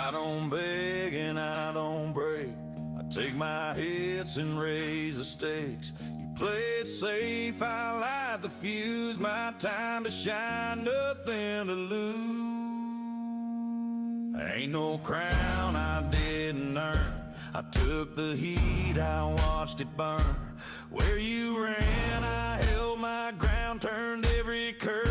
I don't beg and I don't break. I take my hits and raise the stakes. You play it safe, I light the fuse. My time to shine, nothing to lose. Ain't no crown I didn't earn. I took the heat, I watched it burn. Where you ran, I held my ground, turned every curve.